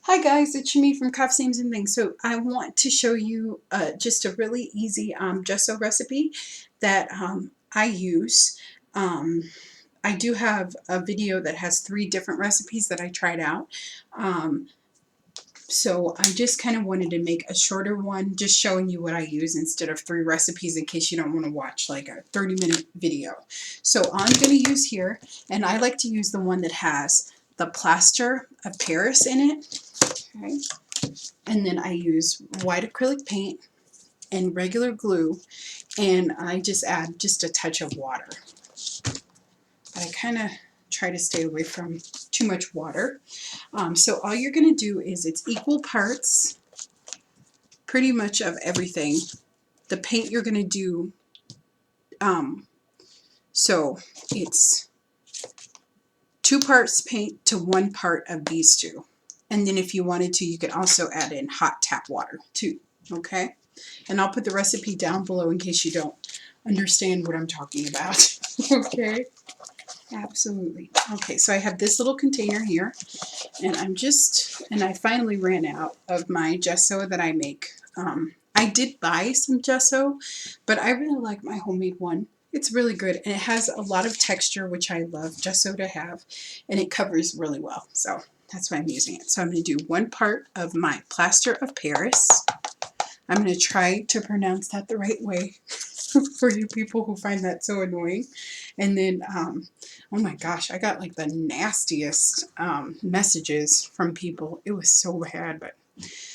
Hi guys, it's Shami from Craft Names and Things. So I want to show you just a really easy gesso recipe that I use. Um, I do have a video that has 3 different recipes that I tried out. Um, so I just kind of wanted to make a shorter one, just showing you what I use instead of 3 recipes in case you don't want to watch like a 30-minute video. So I'm going to use here, and I like to use the one that has the plaster of Paris in it. Okay. And then I use white acrylic paint and regular glue, and I just add just a touch of water. I kind of try to stay away from too much water. So all you're going to do is it's equal parts pretty much of everything. The paint you're going to do, so it's 2 parts paint to 1 part of these 2. And then if you wanted to, you could also add in hot tap water too, okay? And I'll put the recipe down below in case you don't understand what I'm talking about. Okay? Absolutely. Okay, so I have this little container here, and I finally ran out of my gesso that I make. I did buy some gesso, but I really like my homemade one. It's really good, and it has a lot of texture, which I love gesso to have, and it covers really well. So that's why I'm using it. So I'm going to do 1 part of my plaster of Paris. I'm going to try to pronounce that the right way for you people who find that so annoying. And then, oh my gosh, I got like the nastiest messages from people. It was so bad. But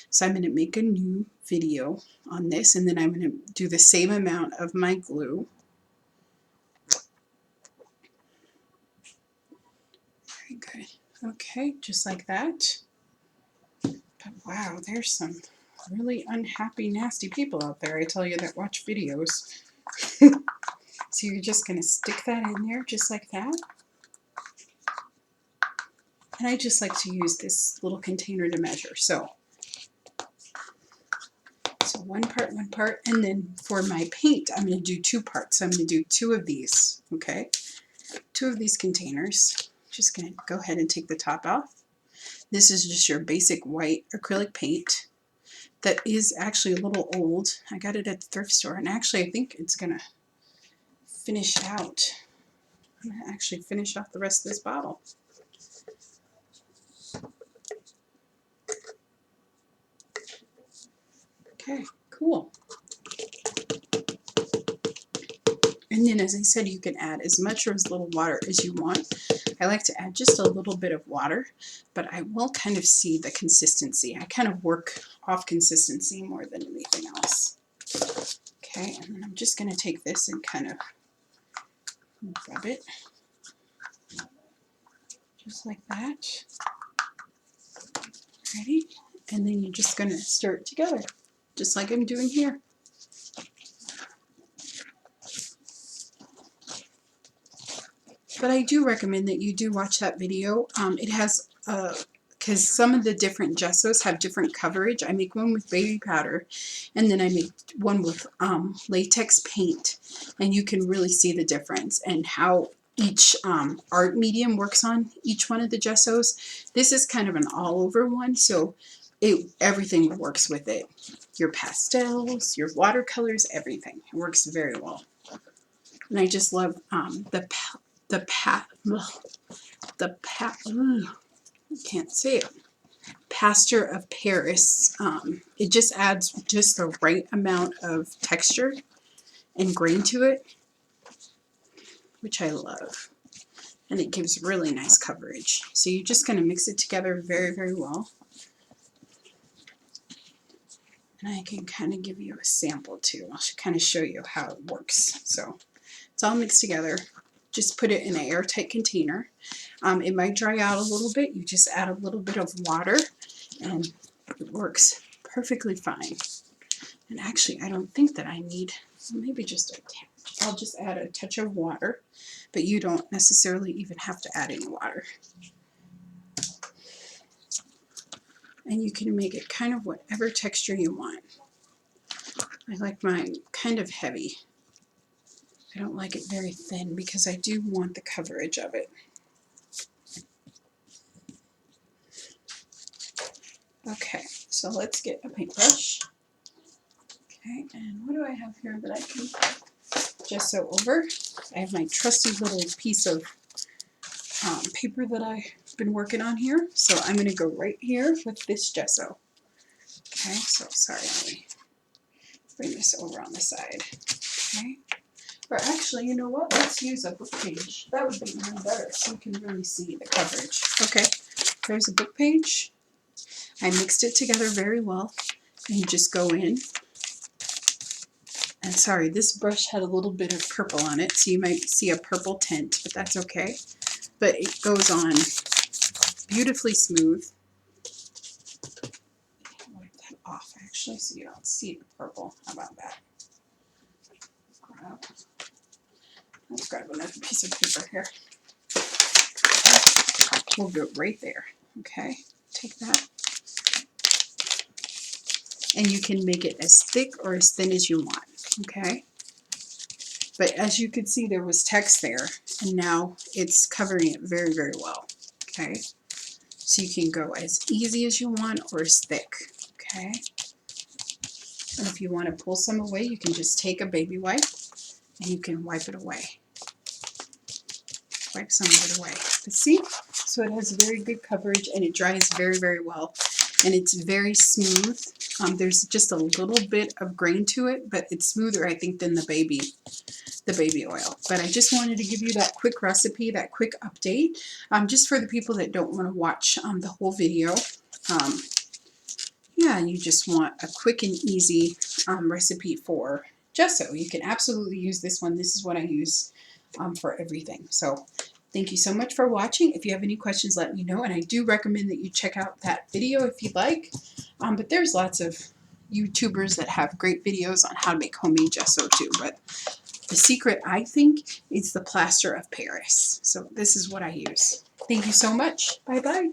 so I'm going to make a new video on this, and then I'm going to do the same amount of my glue. Very good. Okay, just like that. But wow, there's some really unhappy, nasty people out there, I tell you, that watch videos. So you're just going to stick that in there just like that. And I just like to use this little container to measure. So 1 part, and then for my paint, I'm going to do 2 parts. So I'm going to do 2 of these, okay? 2 of these containers. Just going to go ahead and take the top off. This is just your basic white acrylic paint that is actually a little old. I got it at the thrift store, and actually I think it's going to finish out. I'm going to actually finish off the rest of this bottle. Okay, cool. And then, as I said, you can add as much or as little water as you want. I like to add just a little bit of water, but I will kind of see the consistency. I kind of work off consistency more than anything else. Okay, and then I'm just going to take this and kind of rub it. Just like that. Ready? And then you're just going to stir it together, just like I'm doing here. But I do recommend that you do watch that video. It has, because some of the different gessos have different coverage. I make one with baby powder, and then I make one with latex paint. And you can really see the difference and how each art medium works on each one of the gessos. This is kind of an all-over one, so everything works with it. Your pastels, your watercolors, everything. It works very well. And I just love can't say it. Plaster of Paris. It just adds just the right amount of texture and grain to it, which I love. And it gives really nice coverage. So you're just going to mix it together very, very well. And I can kind of give you a sample too. I'll kind of show you how it works. So it's all mixed together. Just put it in an airtight container. It might dry out a little bit. You just add a little bit of water, and it works perfectly fine. And actually, I don't think that I need, maybe just a touch. I'll just add a touch of water, but you don't necessarily even have to add any water. And you can make it kind of whatever texture you want. I like mine kind of heavy. I don't like it very thin because I do want the coverage of it. Okay, so let's get a paintbrush. Okay, and what do I have here that I can gesso over? I have my trusty little piece of paper that I've been working on here. So I'm going to go right here with this gesso. Okay, so sorry, let me bring this over on the side. Okay, or actually, you know what? Let's use a book page. That would be even better so you can really see the coverage. Okay, there's a book page. I mixed it together very well. And you just go in. And sorry, this brush had a little bit of purple on it, so you might see a purple tint, but that's okay. But it goes on beautifully smooth. I'll wipe that off actually so you don't see the purple. How about that? Let's grab another piece of paper here. We'll go right there. Okay, take that. And you can make it as thick or as thin as you want. Okay. But as you can see, there was text there, and now it's covering it very, very well. Okay. So you can go as easy as you want or as thick. Okay. And if you want to pull some away, you can just take a baby wipe and you can wipe it away. Wipe some of it away. But see? So it has very good coverage and it dries very, very well. And it's very smooth. There's just a little bit of grain to it, but it's smoother, I think, than the baby oil. But I just wanted to give you that quick recipe, that quick update, just for the people that don't want to watch the whole video. Yeah, you just want a quick and easy recipe for gesso. You can absolutely use this one. This is what I use for everything. So thank you so much for watching. If you have any questions, let me know. And I do recommend that you check out that video if you'd like. But there's lots of YouTubers that have great videos on how to make homemade gesso too. But the secret, I think, is the plaster of Paris. So this is what I use. Thank you so much. Bye-bye.